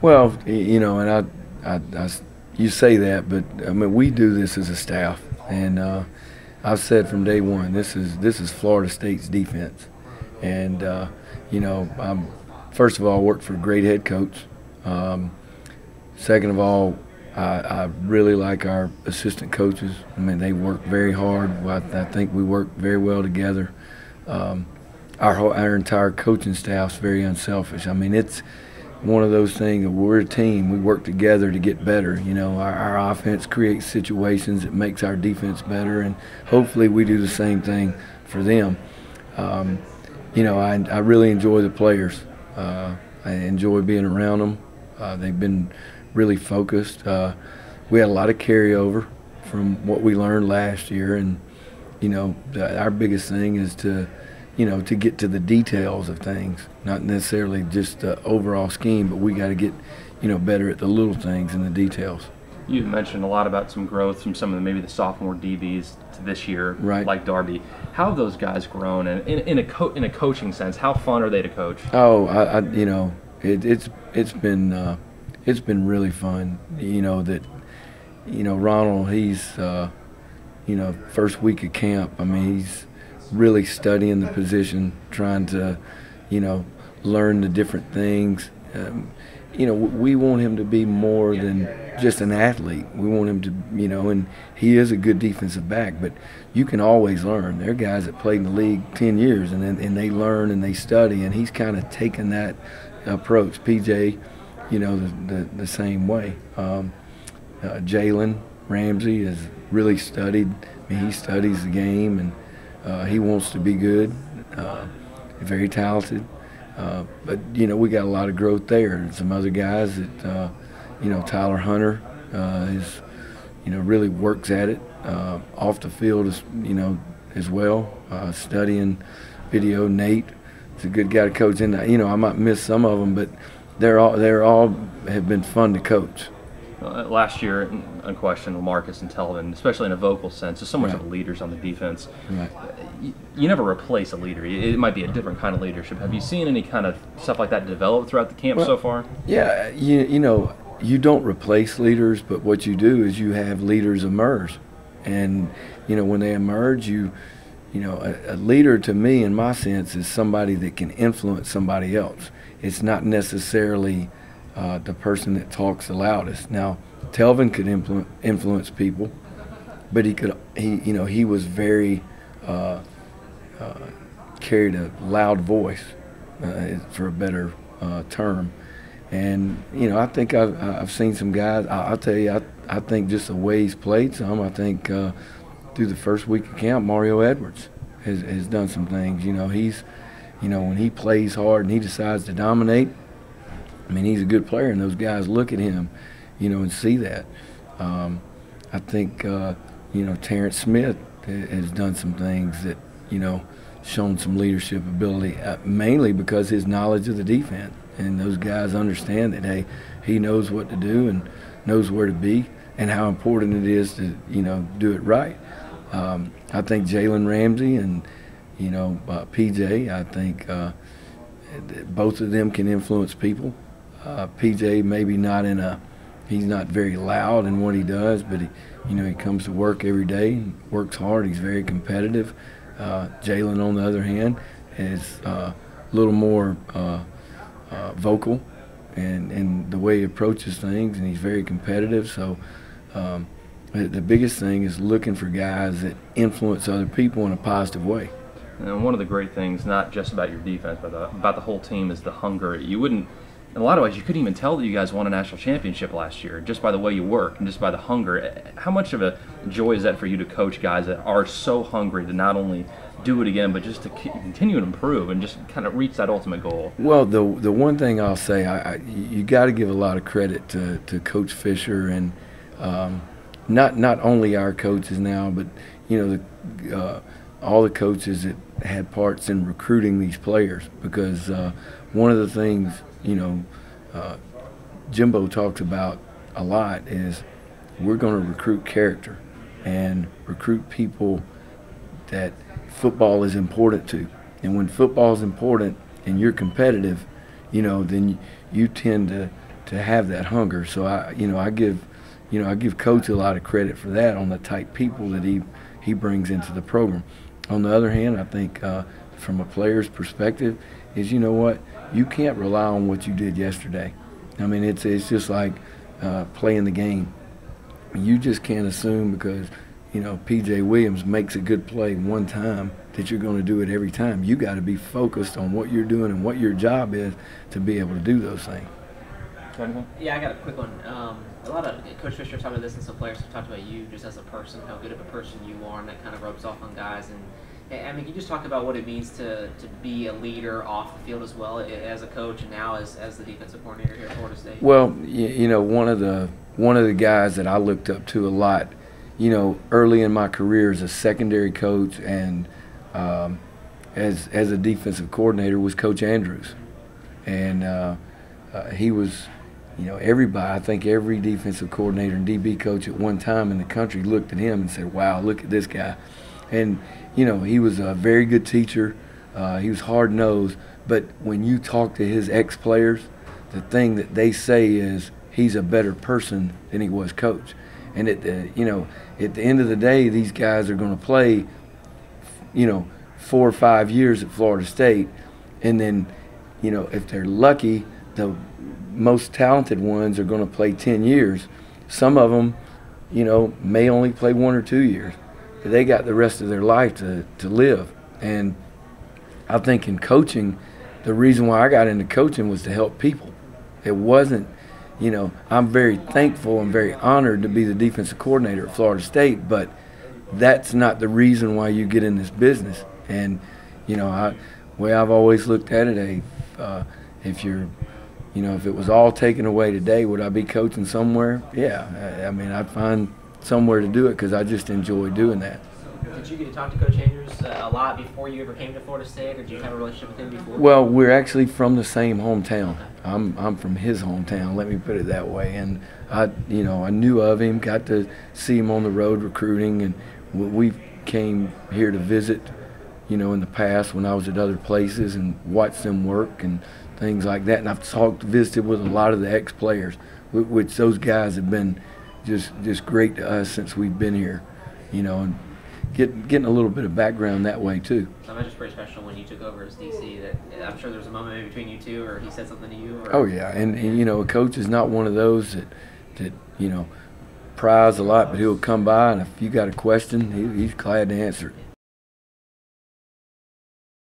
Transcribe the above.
Well, you know, and you say that, but I mean, we do this as a staff, and I've said from day one, this is Florida State's defense, and you know, first of all, worked for a great head coach. Second of all, I really like our assistant coaches. I mean, they work very hard. I think we work very well together. Our entire coaching staff's very unselfish. I mean, it's one of those things that we're a team. We work together to get better. You know, our offense creates situations that makes our defense better, and hopefully we do the same thing for them. You know, I really enjoy the players. I enjoy being around them. They've been really focused. We had a lot of carryover from what we learned last year, and you know, our biggest thing is to get to the details of things, not necessarily just the overall scheme, but we got to get, better at the little things and the details. You mentioned a lot about some growth from some of maybe the sophomore DBs to this year, right, like Darby. How have those guys grown? And in a coaching sense, how fun are they to coach? Oh, it's been really fun. Ronald, he's first week of camp. I mean, he's really studying the position, trying to, learn the different things. We want him to be more than just an athlete. We want him to, and he is a good defensive back, but you can always learn. There are guys that played in the league 10 years and they learn and they study, and he's kind of taken that approach. PJ, the same way. Jalen Ramsey has really studied. I mean, he studies the game, and he wants to be good, very talented. But, we got a lot of growth there. And some other guys that, Tyler Hunter is, really works at it off the field, as well, studying video. Nate is a good guy to coach. And, I might miss some of them, but they're all have been fun to coach. Last year, unquestionable, Marcus and Telvin, especially in a vocal sense, there's so much Right. of leaders on the defense. Right. You never replace a leader. It might be a different kind of leadership. Have you seen any kind of stuff like that develop throughout the camp so far? Yeah, you don't replace leaders, but what you do is you have leaders emerge. And, when they emerge, a leader to me, in my sense, is somebody that can influence somebody else. It's not necessarily the person that talks the loudest. Now, Telvin could influence people, but he was very carried a loud voice, for a better term. And I think I've seen some guys. I'll tell you, I think just the way he's played some. I think through the first week of camp, Mario Edwards has done some things. He's when he plays hard and he decides to dominate. I mean, he's a good player, and those guys look at him, and see that. I think, Terrence Smith has done some things that, shown some leadership ability, mainly because his knowledge of the defense. And those guys understand that, hey, he knows what to do and knows where to be and how important it is to, do it right. I think Jalen Ramsey and, PJ, I think both of them can influence people. PJ maybe not he's not very loud in what he does, but he comes to work every day and works hard. He's very competitive. Jalen, on the other hand, is a little more vocal and the way he approaches things, and he's very competitive. So the biggest thing is looking for guys that influence other people in a positive way. And one of the great things, not just about your defense, but about the whole team, is the hunger. You wouldn't, in a lot of ways, you couldn't even tell that you guys won a national championship last year just by the way you work and just by the hunger. How much of a joy is that for you to coach guys that are so hungry to not only do it again, but just to continue to improve and just kind of reach that ultimate goal? Well, the one thing I'll say, you got to give a lot of credit to Coach Fisher and not only our coaches now, but all the coaches that had parts in recruiting these players, because one of the things Jimbo talks about a lot is we're going to recruit character and recruit people that football is important to. And when football is important and you're competitive, then you tend to to have that hunger. So I give Coach a lot of credit for that on the type people that he brings into the program. On the other hand, I think from a player's perspective is, you know what, you can't rely on what you did yesterday. I mean, it's just like playing the game. You just can't assume because, P.J. Williams makes a good play one time that you're going to do it every time. You got to be focused on what you're doing and what your job is to be able to do those things. Yeah, I got a quick one. A lot of Coach Fisher talked about this, and some players have talked about you just as a person, how good of a person you are, and that kind of rubs off on guys. And I mean, can you just talk about what it means to be a leader off the field as well, as a coach, and now as the defensive coordinator here at Florida State? Well, one of the guys that I looked up to a lot, early in my career as a secondary coach and as a defensive coordinator was Coach Andrews, and he was. Everybody, I think every defensive coordinator and DB coach at one time in the country looked at him and said, wow, look at this guy. And, he was a very good teacher. He was hard-nosed. But when you talk to his ex-players, the thing that they say is he's a better person than he was coach. And, at the end of the day, these guys are going to play, 4 or 5 years at Florida State. And then, if they're lucky, the most talented ones are going to play 10 years. Some of them, may only play 1 or 2 years. But they got the rest of their life to live. And I think in coaching, the reason why I got into coaching was to help people. It wasn't, I'm very thankful and very honored to be the defensive coordinator at Florida State, but that's not the reason why you get in this business. And, the way I've always looked at it, if you're if it was all taken away today, would I be coaching somewhere? Yeah. I mean, I'd find somewhere to do it because I just enjoy doing that. Did you get to talk to Coach Andrews a lot before you ever came to Florida State, or did you have a relationship with him before? Well, we're actually from the same hometown. I'm from his hometown, let me put it that way. And I knew of him, got to see him on the road recruiting, and we came here to visit, in the past when I was at other places and watched them work and things like that. And I've visited with a lot of the ex-players, which those guys have been just great to us since we've been here, and getting a little bit of background that way too. So it's just pretty special when you took over as DC. That I'm sure there was a moment maybe between you two, or he said something to you. Or... Oh yeah, and a coach is not one of those that prize a lot, but he'll come by, and if you got a question, he's glad to answer it.